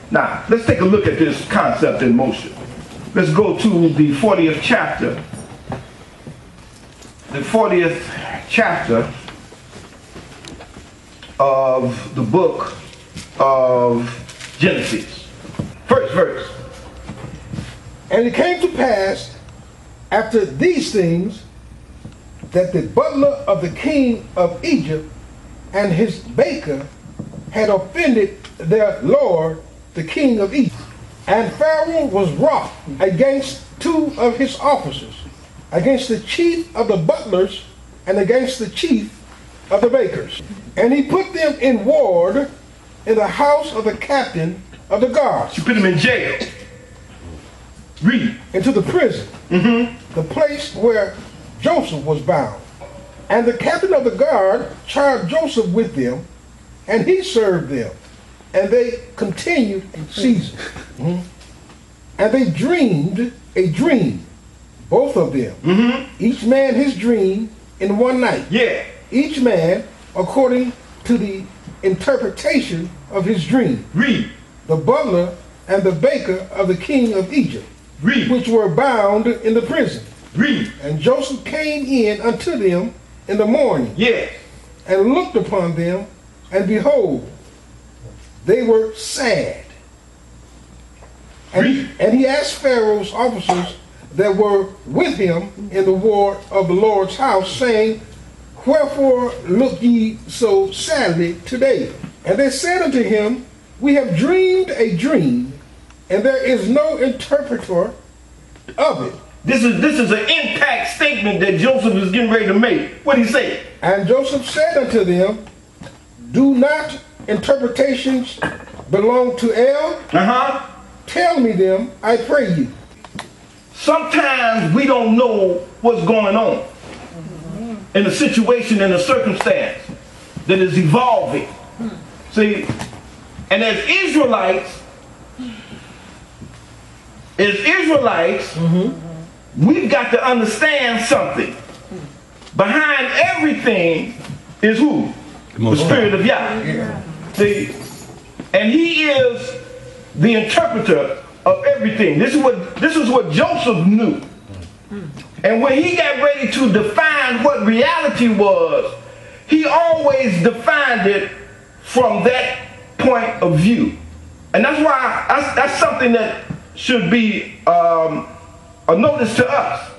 Now, let's take a look at this concept in motion. Let's go to the 40th chapter. The 40th chapter of the book of Genesis. First verse. And it came to pass after these things that the butler of the king of Egypt and his baker had offended their lord, the king of Egypt. And Pharaoh was wroth against two of his officers, against the chief of the butlers and against the chief of the bakers. And he put them in ward in the house of the captain of the guards. You put them in jail. Read. Into the prison, the place where Joseph was bound. And the captain of the guard charged Joseph with them, and he served them. And they continued in season. And they dreamed a dream, both of them. Each man his dream in one night. Yeah. Each man according to the interpretation of his dream. Read. The butler and the baker of the king of Egypt. Read. Which were bound in the prison. Read. And Joseph came in unto them in the morning. Yes. And looked upon them, and behold, they were sad. And he asked Pharaoh's officers that were with him in the ward of the Lord's house, saying, Wherefore look ye so sadly today? And they said unto him, We have dreamed a dream, and there is no interpreter of it. This is an impact statement that Joseph is getting ready to make. What did he say? And Joseph said unto them, Do not interpretations belong to El? Tell me them, I pray you. Sometimes we don't know what's going on in a situation, in a circumstance that is evolving. See, and as Israelites, we've got to understand something. Behind everything is who? The Spirit of YAH. Yeah. See, and he is the interpreter of everything. This is what Joseph knew. And when he got ready to define what reality was, he always defined it from that point of view. And that's why that's something that should be a notice to us.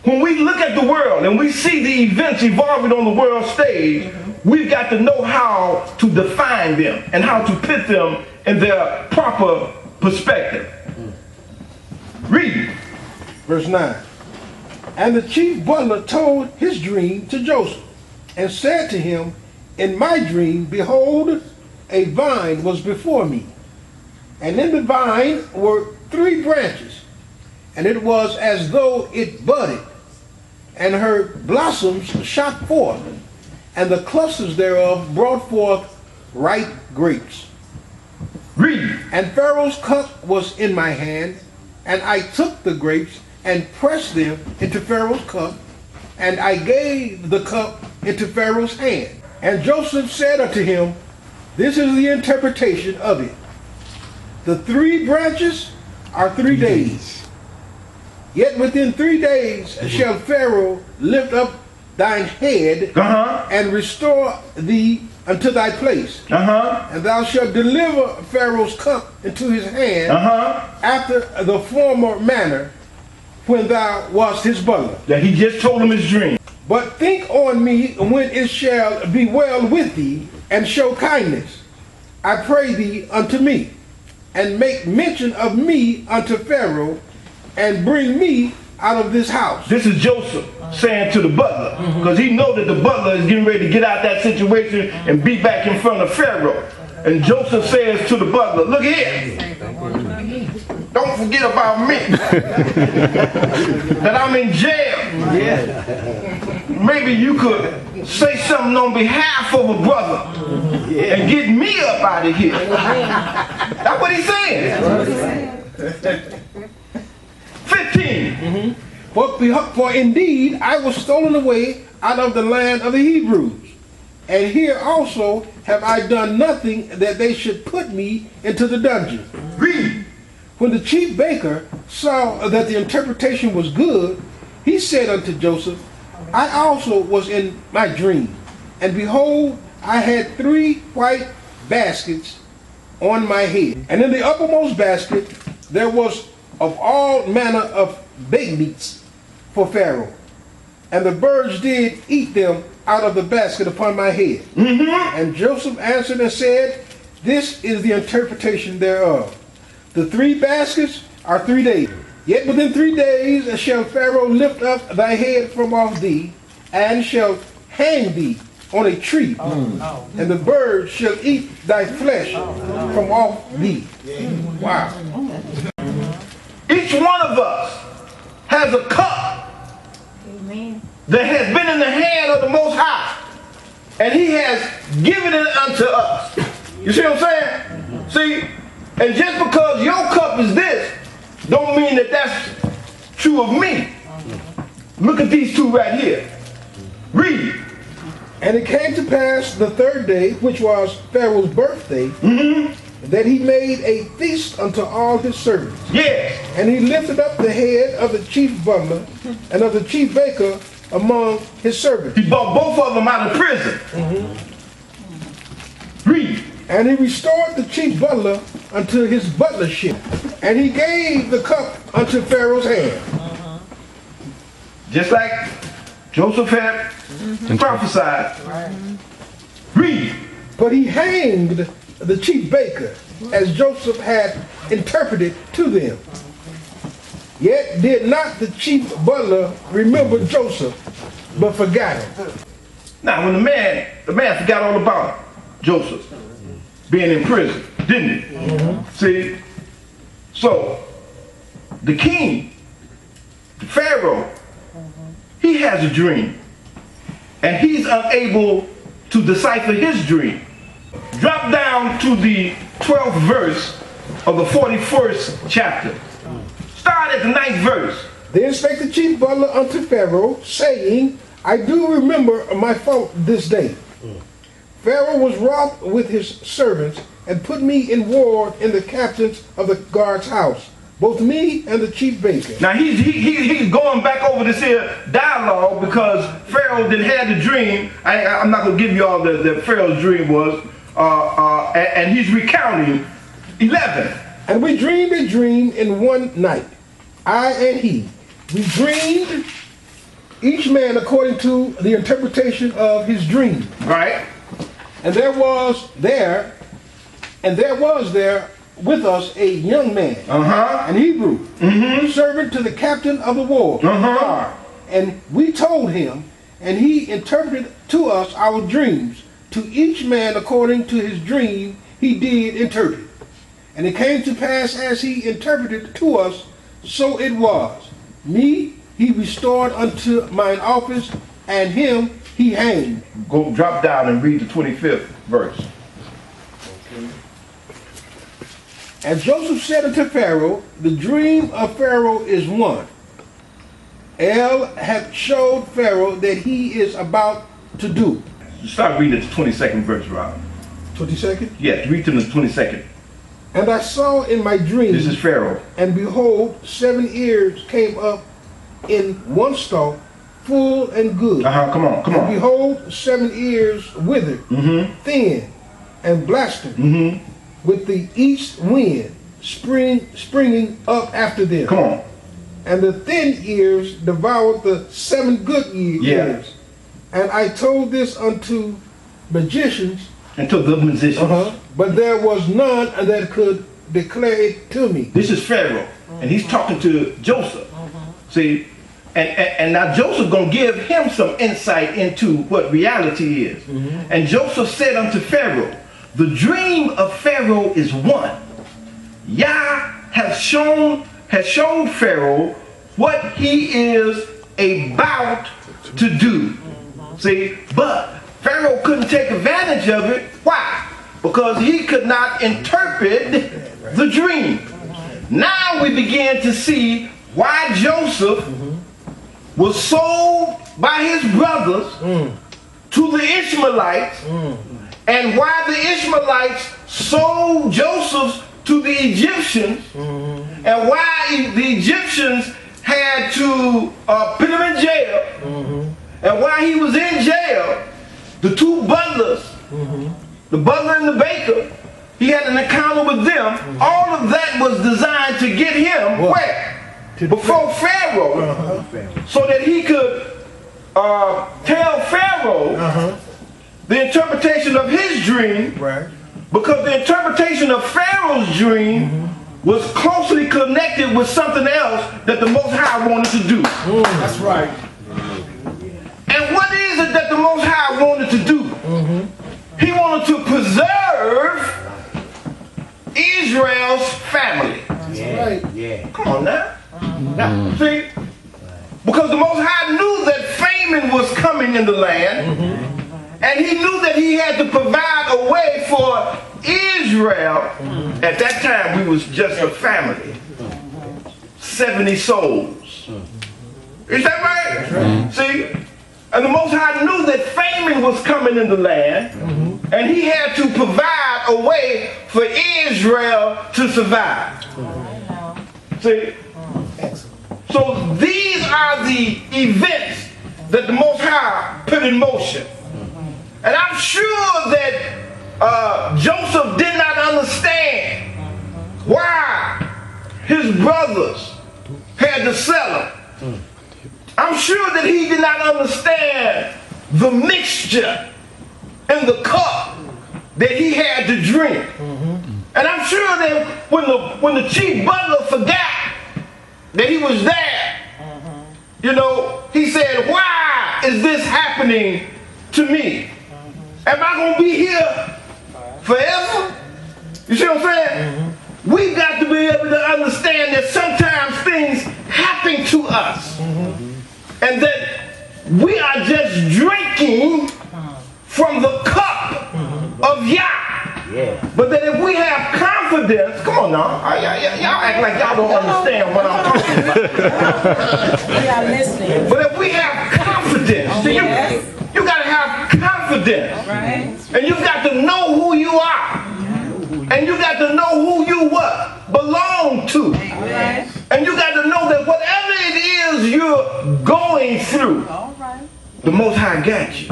When we look at the world and we see the events evolving on the world stage, we've got to know how to define them and how to put them in their proper perspective. Read. Verse 9. And the chief butler told his dream to Joseph, and said to him, In my dream, behold, a vine was before me, and in the vine were 3 branches, and it was as though it budded, and her blossoms shot forth, and the clusters thereof brought forth ripe grapes. Read. And Pharaoh's cup was in my hand, and I took the grapes and pressed them into Pharaoh's cup, and I gave the cup into Pharaoh's hand. And Joseph said unto him, This is the interpretation of it. The 3 branches are 3 days. Yet within 3 days shall Pharaoh lift up thine head and restore thee unto thy place. And thou shalt deliver Pharaoh's cup into his hand after the former manner when thou wast his butler. That he just told him his dream. But think on me when it shall be well with thee, and show kindness, I pray thee, unto me, and make mention of me unto Pharaoh, and bring me out of this house. This is Joseph saying to the butler, because he knows that the butler is getting ready to get out that situation and be back in front of Pharaoh. And Joseph says to the butler, look here, don't forget about me, that I'm in jail. Maybe you could say something on behalf of a brother and get me up out of here. That's what he's saying. 15. For indeed I was stolen away out of the land of the Hebrews, And here also have I done nothing that they should put me into the dungeon. Read. When the chief baker saw that the interpretation was good, he said unto Joseph, I also was in my dream, and behold, I had 3 white baskets on my head. And in the uppermost basket there was of all manner of baked meats for Pharaoh. And the birds did eat them out of the basket upon my head. And Joseph answered and said, this is the interpretation thereof. The 3 baskets are 3 days. Yet within 3 days shall Pharaoh lift up thy head from off thee, and shall hang thee on a tree. And the birds shall eat thy flesh from off thee. Wow. Each one of us has a cup that has been in the hand of the Most High, and he has given it unto us. You see what I'm saying? See, and just because your cup is this, don't mean that that's true of me. Look at these 2 right here. Read. And it came to pass the 3rd day, which was Pharaoh's birthday, that he made a feast unto all his servants. Yes. And he lifted up the head of the chief butler and of the chief baker among his servants. He brought both of them out of prison. Read. And he restored the chief butler unto his butlership. And he gave the cup unto Pharaoh's hand. Just like Joseph had prophesied. Read. But he hanged the chief baker, as Joseph had interpreted to them. Yet did not the chief butler remember Joseph, but forgot him. Now, when the man forgot all about Joseph being in prison, didn't he? See? So, the king, the Pharaoh, he has a dream, and he's unable to decipher his dream. Drop down to the 12th verse of the 41st chapter. Start at the 9th verse. Then spake the chief butler unto Pharaoh, saying, I do remember my fault this day. Pharaoh was wroth with his servants, and put me in ward in the captains of the guard's house, both me and the chief baker. Now he's going back over this here dialogue because Pharaoh didn't have the dream. I'm not going to give you all that Pharaoh's dream was. And he's recounting 11. And we dreamed a dream in one night, I and he. We dreamed, each man according to the interpretation of his dream. Right. And there was there with us a young man, an Hebrew, servant to the captain of the ward, and we told him, and he interpreted to us our dreams. To each man according to his dream he did interpret. And it came to pass as he interpreted to us, so it was. Me he restored unto mine office, and him he hanged. Go drop down and read the 25th verse. And Joseph said unto Pharaoh, the dream of Pharaoh is one. El hath showed Pharaoh that he is about to do. Start reading the 22nd verse, Rob. 22nd? Yes, read to the 22nd. And I saw in my dream, this is Pharaoh, and behold, 7 ears came up in one stalk, full and good. Come on. And behold, 7 ears withered, thin, and blasted, with the east wind springing up after them. Come on. And the thin ears devoured the 7 good ears. And I told this unto magicians, unto the musicians, but there was none that could declare it to me. This is Pharaoh, and he's talking to Joseph. See, and now Joseph gonna give him some insight into what reality is. And Joseph said unto Pharaoh, the dream of Pharaoh is one. YAH has shown Pharaoh what he is about to do. See, but Pharaoh couldn't take advantage of it. Why? Because he could not interpret the dream. Now we begin to see why Joseph was sold by his brothers to the Ishmaelites, and why the Ishmaelites sold Joseph to the Egyptians, and why the Egyptians had to put him in jail, and while he was in jail, the two butlers, the butler and the baker, he had an encounter with them. All of that was designed to get him where? Before Pharaoh, so that he could tell Pharaoh the interpretation of his dream, because the interpretation of Pharaoh's dream was closely connected with something else that the Most High wanted to do. That's right. And what is it that the Most High wanted to do? He wanted to preserve Israel's family. Come on now. Now, see? Because the Most High knew that famine was coming in the land, and he knew that he had to provide a way for Israel. At that time, we was just a family. 70 souls. Is that right? See? And the Most High knew that famine was coming in the land, and he had to provide a way for Israel to survive. See? So these are the events that the Most High put in motion. And I'm sure that Joseph did not understand why his brothers had to sell him. I'm sure that he did not understand the mixture in the cup that he had to drink. And I'm sure that when the chief butler forgot that he was there, you know, he said, why is this happening to me? Am I going to be here forever? You see what I'm saying? We've got to be able to understand that sometimes things happen to us. And that we are just drinking from the cup of YAH. But that if we have confidence, come on now, y'all act like y'all don't understand what I'm talking about. We are listening. But if we have confidence, see, you got to have confidence. And you've got to know who you are. And you got to know who you what? Belong to. And you got to know that whatever it is you're going through, the Most High got you.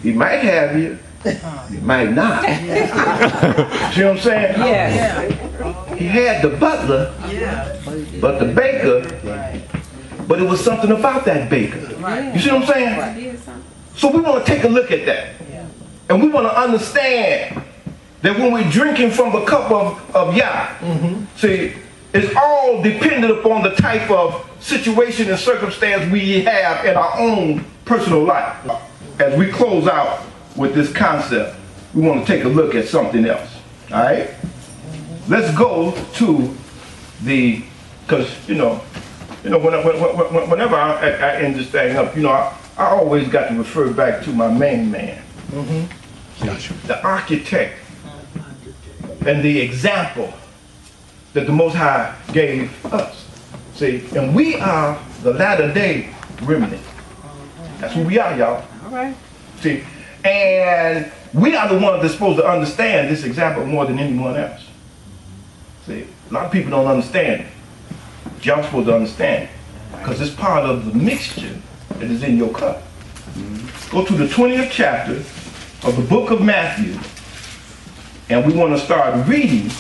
He might have you. He might not. See what I'm saying? He had the butler, but the baker, but it was something about that baker. You see what I'm saying? So we want to take a look at that. And we want to understand that when we're drinking from the cup of YAH, see, it's all dependent upon the type of situation and circumstance we have in our own personal life. As we close out with this concept, we want to take a look at something else. All right? Let's go to the, because, whenever I end this thing up, I always got to refer back to my main man. The architect and the example that the Most High gave us. See, and we are the latter day remnant. That's who we are, y'all. All right. See, and we are the ones that's supposed to understand this example more than anyone else. See, a lot of people don't understand it. But y'all supposed to understand it, because it's part of the mixture that is in your cup. Go to the 20th chapter of the book of Matthew, and we want to start reading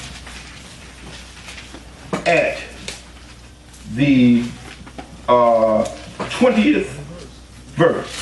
at the 20th verse.